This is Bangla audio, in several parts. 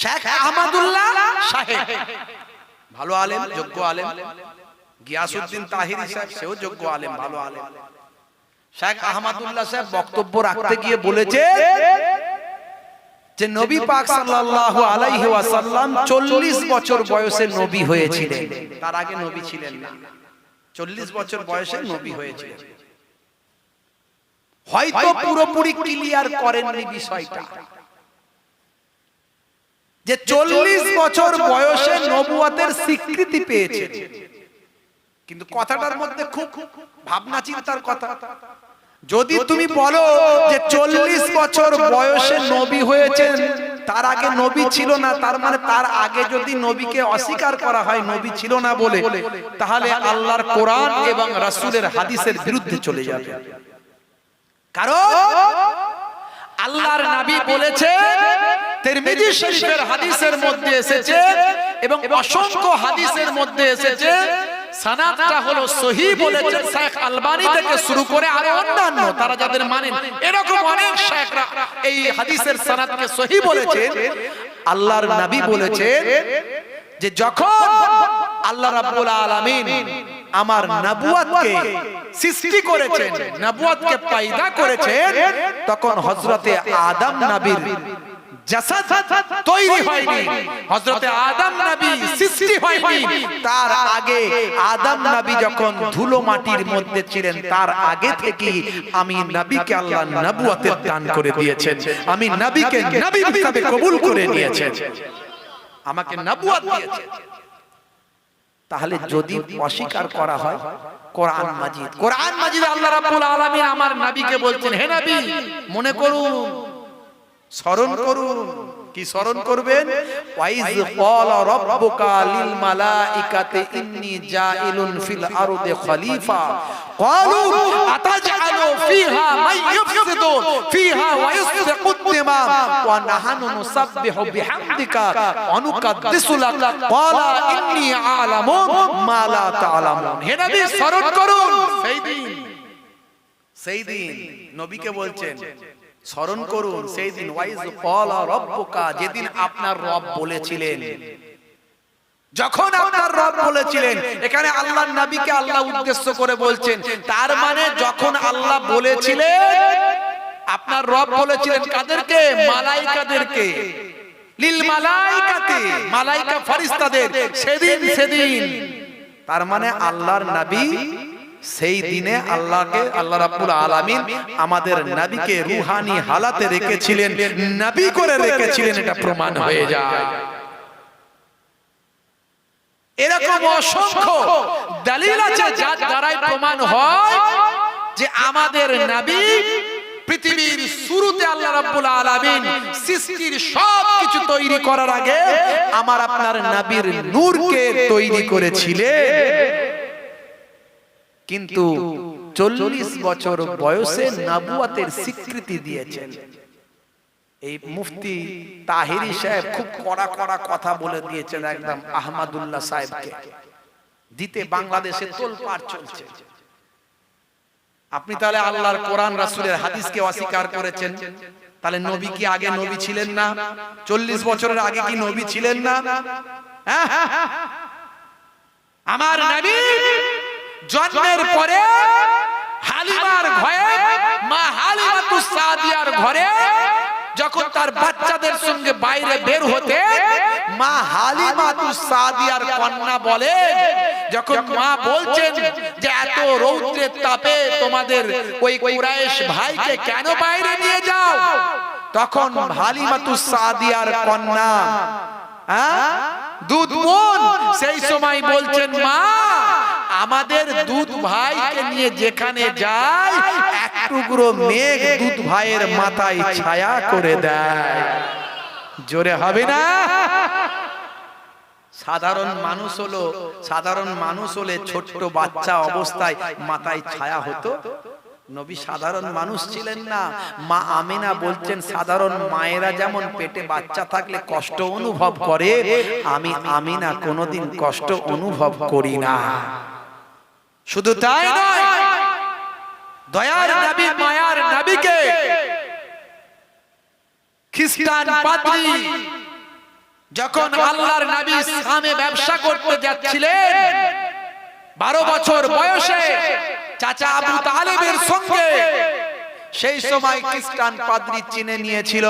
শেখ আহমদুল্লাহ সাহেব ভালো আলেম, যোগ্য আলেম। গিয়াসউদ্দিন তাহিরি সাহেব সেও যোগ্য আলেম, ভালো আলেম। শেখ আহমদুল্লাহ সাহেব বক্তব্য রাখতে গিয়ে বলেছে যে নবী পাক সাল্লাল্লাহু আলাইহি ওয়াসাল্লাম 40 বছর বয়সে নবী হয়েছিলেন, তার আগে নবী ছিলেন না। 40 বছর বয়সে নবী হয়েছিলেন। হয়তো পুরোপুরি ক্লিয়ার করেননি বিষয়টা যে 40 বছর বয়সে নবুয়তের স্বীকৃতি পেয়েছেন, কিন্তু কথাটার মধ্যে খুব ভাবনা চিন্তার কথা। যদি তুমি বলো যে 40 বছর বয়সে নবী হয়েছেন, তার আগে নবী ছিল না, তার মানে তার আগে যদি নবীকে অস্বীকার করা হয় নবী ছিল না বলে, তাহলে আল্লাহর কোরআন এবং রাসূলের হাদিসের বিরুদ্ধে চলে যাবে। কারণ আল্লাহর নবী বলেছে, তিরমিজি শরীফের হাদিসের মধ্যে এসেছে এবং অসংখ্য হাদিসের মধ্যে এসেছে, সনদটা হলো সহিহ বলেছেন শেখ আলবানী থেকে শুরু করে আর অন্যান্য তারা যাদের মানেন, এরকম অনেক শেখরা এই হাদিসের সনদকে সহিহ বলেছেন। আল্লাহর নবী বলেছেন যে যখন আল্লাহ রাব্বুল আলামিন আমার নবুয়তকে সৃষ্টি করেছেন, নবুয়তকে পয়দা করেছেন, তখন হযরতে আদম নবীর জাসাদ তৈরি হয়নি, হযরতে আদম নবী সৃষ্টি হয়নি। তার আগে আদম নবী যখন ধুলো মাটির মধ্যে ছিলেন, তার আগে থেকে আমি নবীকে আল্লাহ নবুয়তের দান করে দিয়েছেন, আমি নবীকে নবী হিসেবে কবুল করে নিয়েছেন, আমাকে নবুয়ত দিয়েছেন। তাহলে যদি অস্বীকার করা হয়, কোরআন মাজিদ আল্লাহ রাব্বুল আলামিন আমার নবীকে বলছেন, হে নবী মনে করুন, স্মরণ করুন। কি স্মরণ করবেন? ওয়াইজ ক্বালা রাব্বুকা লিল মালাইকাতি ইন্নী জাইলুন ফিল আরদি খলিফা ক্বালু আতাজআলু ফিহা মান ইফসিদু ফিহা ওয়া ইসফিকুদ দিমা ওয়া নাহনু নুসাব্বিহু বিহামদিকা ওয়া নুকাদ্দিসু লাক ক্বালা ইন্নী আ'লামু মা লা তা'লামুন। হে নবী স্মরণ করুন, সেই দিন নবীকে বলছেন স্মরণ করুন, সেই দিন ওয়াইজ ক্বালা রাব্বুকা, যেদিন আপনার রব বলেছিলেন, যখন আপনার রব বলেছিলেন। এখানে আল্লাহর নবীকে আল্লাহ উদ্দেশ্য করে বলছেন, তার মানে যখন আল্লাহ বলেছিলেন, আপনার রব বলেছিলেন কাদেরকে? মালাইকাদেরকে, লিল মালাইকাতি, মালাইকা ফেরেশতাদের। সেদিন তার মানে আল্লাহর নবী সেই দিনে আল্লাহ রাব্বুল আলামিন আমাদের নবীকে রূহানি হালাতে রেখেছিলেন, নবী করে রেখেছিলেন, এটা প্রমাণ হয়ে যায়। এরকম অসংখ্য দলিল আছে যার দ্বারা প্রমাণ হয় যে আমাদের নবী পৃথিবীর শুরুতে আল্লাহ রাব্বুল আলামিন সৃষ্টির সবকিছু তৈরি করার আগে আমার আপনার নবীর নূরকে তৈরি করেছিলেন। কিন্তু 40 বছর বয়সে নবুয়তের স্বীকৃতি দিয়েছেন। এই মুফতি তাহিরি সাহেব খুব কড়া কথা বলে দিয়েছেন একদম আহমদুল্লাহ সাহেবকে দিতে, বাংলাদেশে তোলপাড় চলছে। আপনি তাহলে আল্লাহর কোরআন রাসূলের হাদিসকে অস্বীকার করেছেন, তাহলে নবী কি আগে নবী ছিলেন না? 40 বছরের আগে কি নবী ছিলেন না? আমার নবী জন্মের পরে হালিমার ঘরে, মা হালিমাতুস সাদিয়ার ঘরে যখন তার বাচ্চাদের সঙ্গে বাইরে বের হতে, মা হালিমাতুস সাদিয়ার কন্যা বলে, যখন মা বলছেন যে এত রৌদ্রের তাপে তোমাদের ওই কুরাইশ ভাইকে কেন বাইরে নিয়ে যাও, তখন হালিমাতুস সাদিয়ার কন্যা দুধ বোন সেই সময় বলছেন, মা আমাদের দুধ ভাইকে নিয়ে যেখানে যায় এক টুকরো মেঘ দুধ ভাইয়ের মাথায় ছায়া করে দেয়। জোরে হবে না? সাধারণ মানুষ হলে ছোট্ট বাচ্চা অবস্থায় মাথায় ছায়া হতো। নবী সাধারণ মানুষ ছিলেন না। মা আমিনা বলছেন, সাধারণ মায়েরা যেমন পেটে বাচ্চা থাকলে কষ্ট অনুভব করে, আমি আমিনা কোনোদিন কষ্ট অনুভব করি না। শুধু তাই নয়, দয়ার নবী মায়ার নবীকে খ্রিস্টান পাদ্রী যখন আল্লাহর নবী শামে ব্যবসা করতে যাচ্ছিলেন 12 বছর বয়সে চাচা আবু তালেবের সঙ্গে, সেই সময় খ্রিস্টান পাদ্রী চিনে নিয়েছিল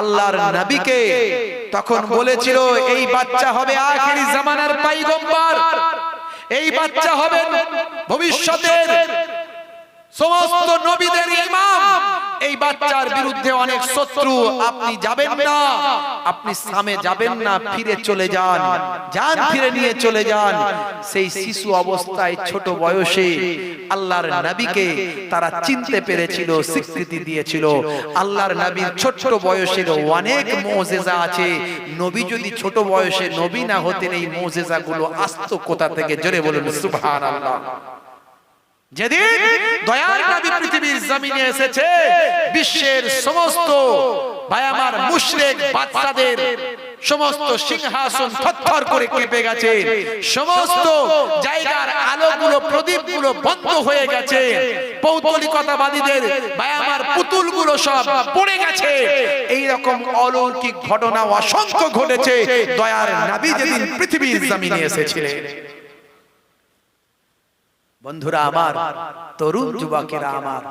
আল্লাহর নবীকে। তখন বলেছিল এই বাচ্চা হবে আখিরি জামানার পয়গম্বর, এই বাচ্চা হবে ভবিষ্যতের সমস্ত নবীদের ইমাম, এই বাচ্চার বিরুদ্ধে অনেক শত্রু, আপনি যাবেন না, আপনি শামে যাবেন না, ফিরে চলে যান, যান ফিরে নিয়ে চলে যান। সেই শিশু অবস্থায় ছোট বয়সে আল্লাহর নবীকে তারা চিনতে পেরেছিল, স্বীকৃতি দিয়েছিল। আল্লাহর নবীর ছোট বয়সের অনেক মুজিজা আছে, নবী যদি ছোট বয়সে নবী না হতেন এই মুজিজাগুলো আসতো কোথা থেকে? জোরে বলুন সুবহানাল্লাহ। যেদিন দয়ার নবী পৃথিবীর জমিনে এসেছে, বিশ্বের সমস্ত ভাই আমার মুশরিক বাদশাদের সমস্ত সিংহাসন থরথর করে কেঁপে গেছে, সমস্ত জায়গার আলোগুলো প্রদীপগুলো বন্ধ হয়ে গেছে, পৌত্তলিকতাবাদীদের ভাই আমার পুতুলগুলো সব পড়ে গেছে। এই রকম অলৌকিক ঘটনা অসংখ্য ঘটেছে দয়ার নবী যেদিন পৃথিবীর জমিনে এসেছিলেন। বন্ধুরা আমার, তরুণ যুবকেরা আমার,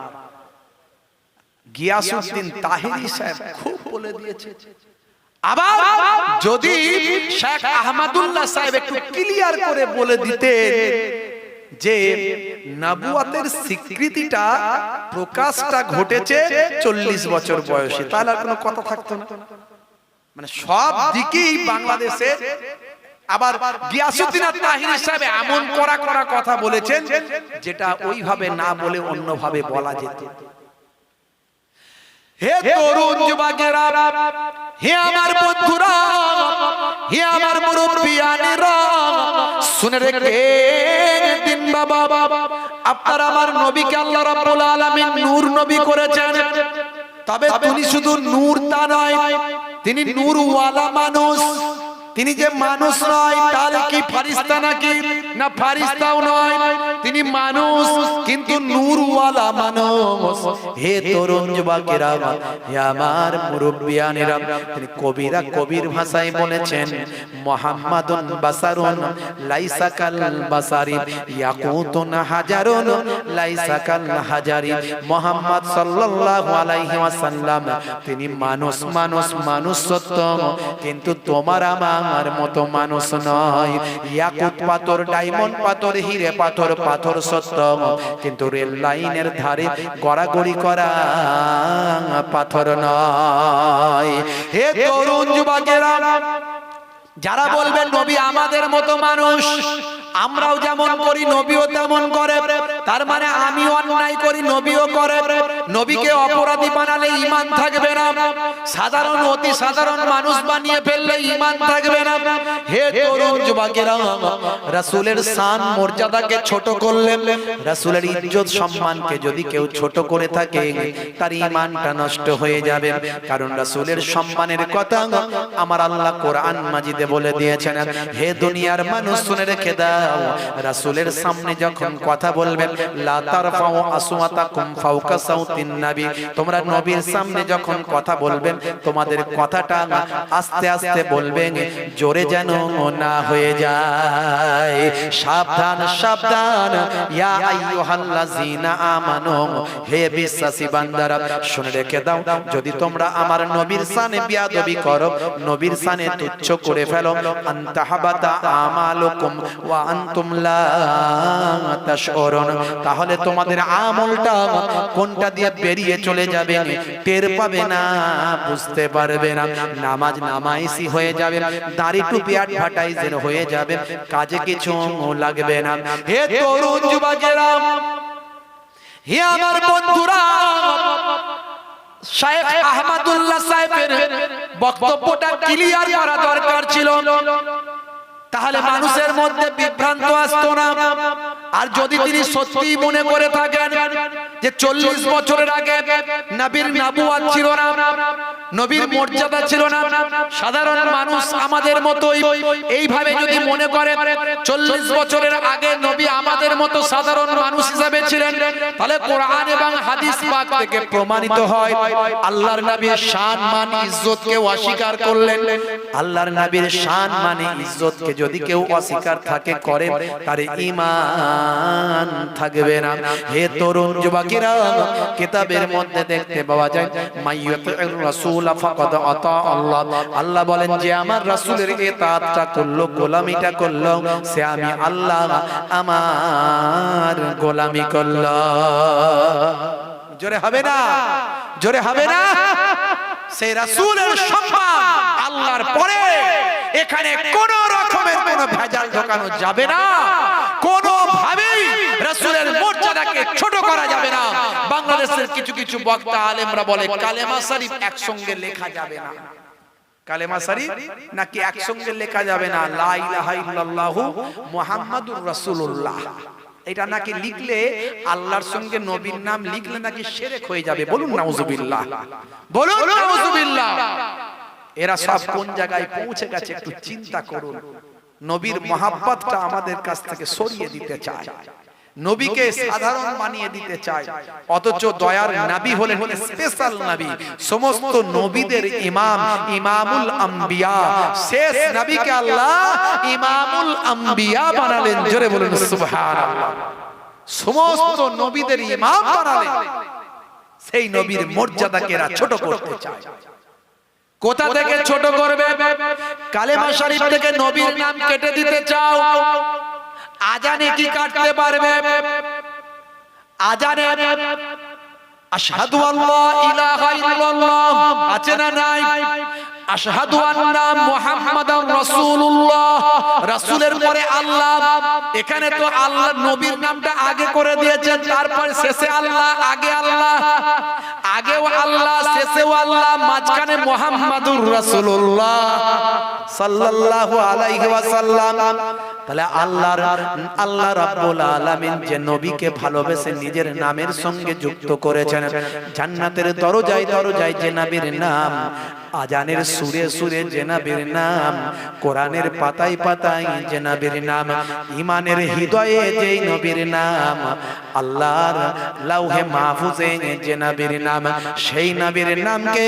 গিয়াসউদ্দিন তাহেরি সাহেব খুব বলে দিয়েছে। আবার যদি শেখ আহমদুল্লাহ সাহেব একটু ক্লিয়ার করে বলে দিতেন যে নবুয়তের স্বীকৃতিটা প্রকাশটা ঘটেছে 40 বছর বয়সে, তাহলে আর কোনো কথা থাকতো না। মানে সব দিকেই বাংলাদেশে আবার গিয়াসউদ্দিন তাহেরি সাহেব এমন কড়া কথা বলেছেন যেটা ওইভাবে না বলে অন্যভাবে বলা যেত। হে তরুণ যুবকেরা, হে আমার বন্ধুরা, হে আমার মুরব্বিয়ানেরা, শুনে রেখেন দিন বাবা, আপনারা আমার নবীকে আল্লাহ রাব্বুল আলামিন নূর নবী করেছেন। তবে তিনি শুধু নূর তা নয়, তিনি নূরওয়ালা মানুষ। তিনি যে মানুষ নয় তাহলে কি ফারিস্তা নাকি? না, ফারিস্তাও নয়, তিনি মানুষ কিন্তু নূরওয়ালা মানুষ। হে তরুণ যুবকেরা, হে আমার মুরব্বিয়ানেরা, তিনি কবিরা কবির ভাষায় বলেছেন মুহাম্মাদুন বাসারুন লাইসা কাল বাসারি ইয়াকুতুন হাজারুন লাইসা কাল হাজারি। মুহাম্মদ সাল্লাল্লাহু আলাইহি ওয়াসাল্লাম তিনি মানুষ, মানুষ সত্য, কিন্তু তোমার আমার মতো মানুষ নয়। ইয়াকুত পাথর, ডায়মন্ড পাথর, হিরে পাথর, পাথর সত্য, কিন্তু রেল লাইনের ধারে গড়াগড়ি করা পাথর নয়। হে তরুণ যুবকেরা, যারা বলবেন নবী আমাদের মতো মানুষ, আমরাও যেমন করি নবীও তেমন করে, তার মানে আমি অন্যায় করি নবীও করে, নবীকে অপরাধী বানালে ঈমান থাকবে না, সাধারণ অতি সাধারণ মানুষ বানিয়ে ফেললে ঈমান থাকবে না। হে তরুণ যুবকেরা, রাসূলের শান মর্যাদাকে ছোট করলে, রাসূলের ইজ্জত সম্মানকে যদি কেউ ছোট করে থাকে তার ঈমানটা নষ্ট হয়ে যাবে। কারণ রাসূলের সম্মানের কথা আমার আল্লাহ কোরআন মাজিদে বলে দিয়েছেন। হে দুনিয়ার মানুষ শুনে রেখে দাও, রাসূলের সামনে যখন কথা বলবেন, লা তারফাউ আসওয়াতাকুম ফাওকা সাউতিন নবী, তোমরা নবীর সামনে যখন কথা বলবেন তোমাদের কথাটা আস্তে আস্তে বলবেন, জোরে যেন না হয়ে যায়। সাবধান সাবধান, ইয়া আইয়ুহাল্লাযিনা আমানু, হে বিশ্বাসী বান্দারা শুনে রেখে দাও, যদি তোমরা আমার নবীর শানে বেয়াদবি করো, নবীর শানে তুচ্ছ করে ফেলো, আনতাহাবাতা আমালুকুম ওয়া আনতুম লা তাশউরুন, তাহলে তোমাদের আমলটা কোনটা দিয়ে বেরিয়ে চলে যাবে টের পাবে না, বুঝতে পারবে না। নামাজ নামাইসি হয়ে যাবে, দাড়ি টুপি আট ভাটাইজের হয়ে যাবে, কাজে কিছু লাগবে না। হে তরুণ যুবকেরা, হে আমার বন্ধুরা, শেখ আহমদুল্লাহ সাহেবের বক্তব্যটা ক্লিয়ার করা দরকার ছিল। তাহলে মানুষের মধ্যে বিভ্রান্ত আসতো না। আর যদি তিনি সত্যি মনে করে থাকেন যে 40 বছরের আগে নবীর নবুয়ত ছিল না, নবীর মর্যাদা ছিল না, সাধারণ মানুষ আমাদের মতোই এইভাবে যদি মনে করে 40 বছরের আগে নবী আমাদের মতো সাধারণ মানুষ হিসেবে ছিলেন, তাহলে কোরআন এবং হাদিস পাক থেকে প্রমাণিত হয় আল্লাহর নবীর শান মান ইজ্জতকে অস্বীকার করলেন। আল্লাহর নবীর শান মানে ইজ্জতকে যদি কেউ অস্বীকার থাকে করে, তার ঈমান থাকবে না। হে তরুণ যুবকেরা, কিতাবের মধ্যে দেখতে পাওয়া যায় মাইয়ুতির রাসূল ফাকাদ আতা আল্লাহ। আল্লাহ বলেন যে আমার রাসূলের ইতাআতটা করলো, গোলামিটা করলো, সে আমি আল্লাহ আমার গোলামি করলো। জোরে হবে না? জোরে হবে না? সেই রাসূলের সম্মান আল্লাহর পরে এখানে কোন রকমের কোনো ভেজাল ঢোকানো যাবে না, কোনো ভাবেই রাসূলের মর্যাদাকে ছোট করা যাবে না। বাংলাদেশের কিছু কিছু বক্তা আলেমরা বলে কালেমা শরীফ একসঙ্গে লেখা যাবে না। কালেমা শরীফ নাকি একসঙ্গে লেখা যাবে না, লা ইলাহা ইল্লাল্লাহু মুহাম্মাদুর রাসূলুল্লাহ, এটা নাকি লিখলে আল্লাহর সঙ্গে নবীর নাম লিখলে নাকি শিরক হয়ে যাবে। বলুন নাউজুবিল্লাহ, বলুন নাউজুবিল্লাহ। এরা সব কোন জায়গায় পৌঁছে গেছে একটু চিন্তা করুন। নবীর মহাব্বতটা আমাদের কাছ থেকে সরিয়ে দিতে চায়, নবীকে সাধারণ বানিয়ে দিতে চায়, অথচ দয়ার নবী হলেন স্পেশাল নবী, সমস্ত নবীদের ইমাম, ইমামুল আম্বিয়া। শেষ নবীকে আল্লাহ ইমামুল আম্বিয়া বানালেন। জোরে বলুন সুবহানাল্লাহ। সমস্ত নবীদের ইমাম বানালেন। সেই নবীর মর্যাদাকে এরা ছোট করতে চায়। কোথা থেকে ছোট করবে? কালেমা শরীফ থেকে নবীর নাম কেটে দিতে চাও, আজানে কি কাটতে পারবে? আজানে আশহাদু আল্লা ইলাহা ইল্লাল্লাহ আছে না নাই? আশহাদু আন্না মুহাম্মাদার রাসূলুল্লাহ, রাসূলের পরে আল্লাহ। এখানে তো আল্লাহ নবীর নামটা আগে করে দিয়েছেন, তারপর শেষে আল্লাহ, আগে আল্লাহ, আগেও আল্লাহ, শেষেও আল্লাহ, মাঝখানে মুহাম্মাদুর রাসূলুল্লাহ সাল্লাল্লাহু আলাইহি ওয়াসাল্লাম। তাহলে আল্লাহ রাব্বুল আলামিন যে নবীকে ভালোবেসে নিজের নামের সঙ্গে যুক্ত করেছেন, জান্নাতের দরজায় দরজায় যে নবীর নাম, আজানের সুরে সুরে যে নবীর নাম, কোরআনের পাতায় পাতায় যে নবীর নাম, ঈমানের হৃদয়ে যেই নবীর নাম, আল্লাহর লাউহে মাহফুজে যে নবীর নাম, সেই নবীর নামকে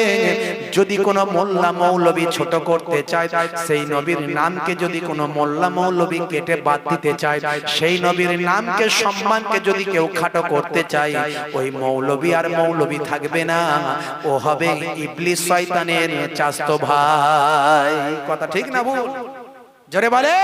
যদি কোনো মোল্লা মৌলবী ছোট করতে চায়, সেই নবীর নামকে যদি কোনো মোল্লা মৌলবী কেটে বাদ দিতে চায়, সেই নবীর নামকে সম্মানকে যদি কেউ খাটো করতে চায়, ওই মৌলবী আর মৌলবী থাকবে না, ও হবে ইবলিস শয়তানের চাস্তো ভাই। কথা ঠিক না ভুল? জোরে বলে।